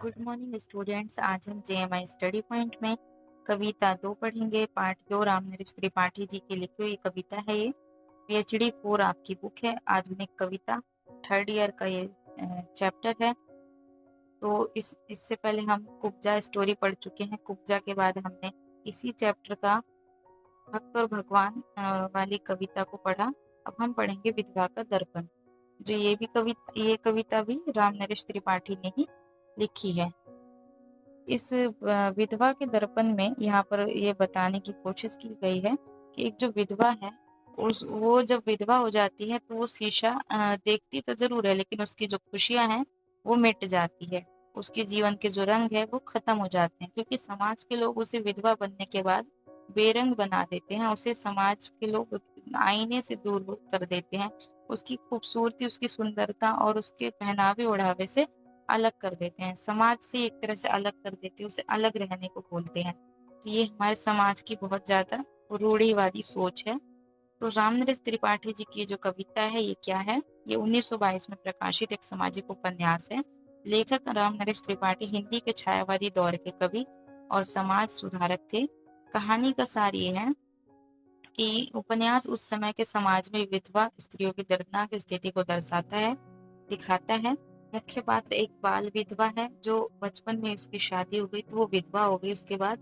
Good morning students. आज हम JMI study point में कविता 2 पढ़ेंगे। पार्ट 2 रामनरेश त्रिपाठी जी की लिखी हुई कविता है। ये पीएचडी 4 आपकी बुक है, आधुनिक कविता, थर्ड ईयर का ये चैप्टर है। तो इससे पहले हम कुब्जा स्टोरी पढ़ चुके हैं। कुब्जा के बाद हमने इसी चैप्टर का भक्त और भगवान वाली कविता को पढ़ा। अब हम पढ़ेंगे विधवा का दर्पण। जो ये कविता भी रामनरेश त्रिपाठी ने ही लिखी है। इस विधवा के दर्पण में यहाँ पर ये बताने की कोशिश की गई है कि एक जो विधवा है वो जब विधवा हो जाती है तो वो शीशा देखती तो जरूर है, लेकिन उसकी जो खुशियां हैं वो मिट जाती है। उसके जीवन के जो रंग है वो खत्म हो जाते हैं, क्योंकि समाज के लोग उसे विधवा बनने के बाद बेरंग बना देते हैं। उसे समाज के लोग आईने से दूर कर देते हैं। उसकी खूबसूरती, उसकी सुंदरता और उसके पहनावे ओढ़ावे से अलग कर देते हैं। समाज से एक तरह से अलग कर देते हैं, उसे अलग रहने को बोलते हैं। तो ये हमारे समाज की बहुत ज्यादा रूढ़िवादी सोच है। तो रामनरेश त्रिपाठी जी की जो कविता है ये क्या है? ये 1922 में प्रकाशित एक सामाजिक उपन्यास है। लेखक रामनरेश त्रिपाठी हिंदी के छायावादी दौर के कवि और समाज सुधारक थे। कहानी का सार ये है कि उपन्यास उस समय के समाज में विधवा स्त्रियों की दर्दनाक स्थिति को दर्शाता है, दिखाता है। मुख्य पात्र एक बाल विधवा है, जो बचपन में उसकी शादी हो गई तो वो विधवा हो गई। उसके बाद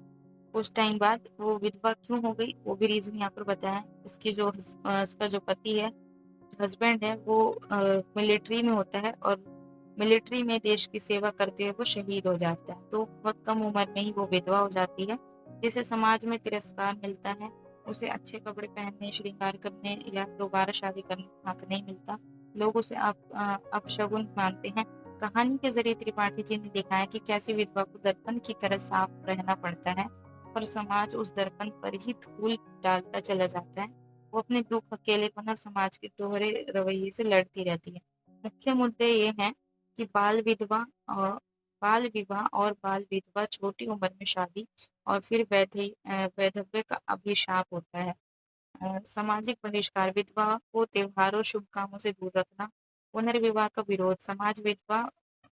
कुछ टाइम बाद वो विधवा क्यों हो गई वो भी रीजन यहाँ पर बताया है। उसका जो पति है, हस्बैंड है, वो मिलिट्री में होता है और मिलिट्री में देश की सेवा करते हुए वो शहीद हो जाता है। तो बहुत कम उम्र में ही वो विधवा हो जाती है, जिसे समाज में तिरस्कार मिलता है। उसे अच्छे कपड़े पहनने, श्रृंगार करने या दोबारा शादी करने का हक नहीं मिलता। लोग उसे अपशगुन मानते हैं। कहानी के जरिए त्रिपाठी जी ने दिखाया कि कैसे विधवा को दर्पण की तरह साफ रहना पड़ता है, पर समाज उस दर्पण पर ही धूल डालता चला जाता है। वो अपने दुख, अकेलेपन और समाज के दोहरे रवैये से लड़ती रहती है। मुख्य मुद्दे ये हैं कि और बाल विधवा, छोटी उम्र में शादी और फिर वैधव्य का अभिशाप होता है। सामाजिक बहिष्कार, विधवा को त्योहारों, शुभ कामों से दूर रखना। पुनर्विवाह का विरोध, समाज विधवा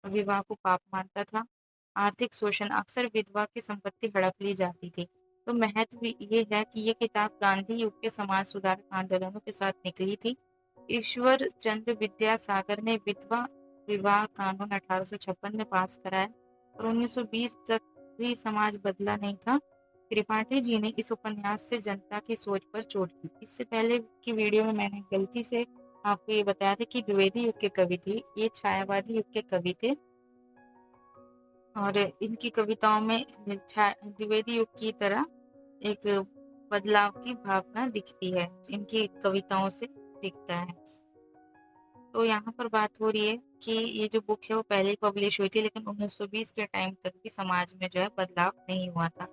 विवाह को पाप मानता था। आर्थिक शोषण, अक्सर विधवा की संपत्ति हड़प ली जाती थी। तो महत्व ये है कि ये किताब गांधी युग के समाज सुधार आंदोलनों के साथ निकली थी। ईश्वर चंद्र विद्यासागर ने विधवा विवाह कानून 1856 में पास कराया और 1920 तक भी समाज बदला नहीं था। त्रिपाठी जी ने इस उपन्यास से जनता की सोच पर चोट की। इससे पहले की वीडियो में मैंने गलती से आपको ये बताया था कि द्विवेदी युग के कवि थे, ये छायावादी युग के कवि थे और इनकी कविताओं में द्विवेदी युग की तरह एक बदलाव की भावना दिखती है, इनकी कविताओं से दिखता है। तो यहाँ पर बात हो रही है कि ये जो बुक है वो पहले ही पब्लिश हुई थी, लेकिन 1920 के टाइम तक भी समाज में जो है बदलाव नहीं हुआ था।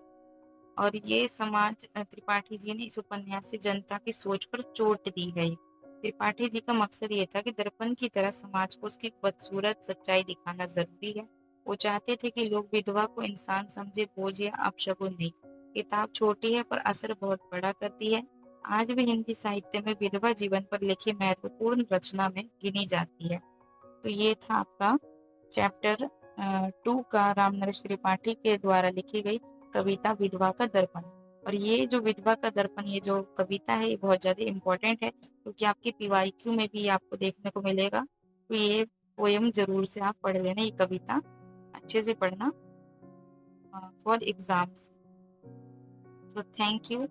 और ये समाज त्रिपाठी जी ने इस उपन्यास से जनता की सोच पर चोट दी है। त्रिपाठी जी का मकसद ये था कि दर्पण की तरह समाज को उसकी बदसूरत सच्चाई दिखाना जरूरी है। वो चाहते थे कि लोग विधवा को इंसान समझे, बोझ या अपशगुन नहीं। किताब छोटी है पर असर बहुत बड़ा करती है। आज भी हिंदी साहित्य में विधवा जीवन पर लिखी महत्वपूर्ण रचना में गिनी जाती है। तो ये था आपका चैप्टर 2 का रामनरेश त्रिपाठी के द्वारा लिखी गई कविता विधवा का दर्पण। और ये जो विधवा का दर्पण, ये जो कविता है ये बहुत ज्यादा इम्पोर्टेंट है, क्योंकि आपके पीवाईक्यू में भी आपको देखने को मिलेगा। तो ये पोयम जरूर से आप पढ़ लेना, ये कविता अच्छे से पढ़ना for exams. So thank you.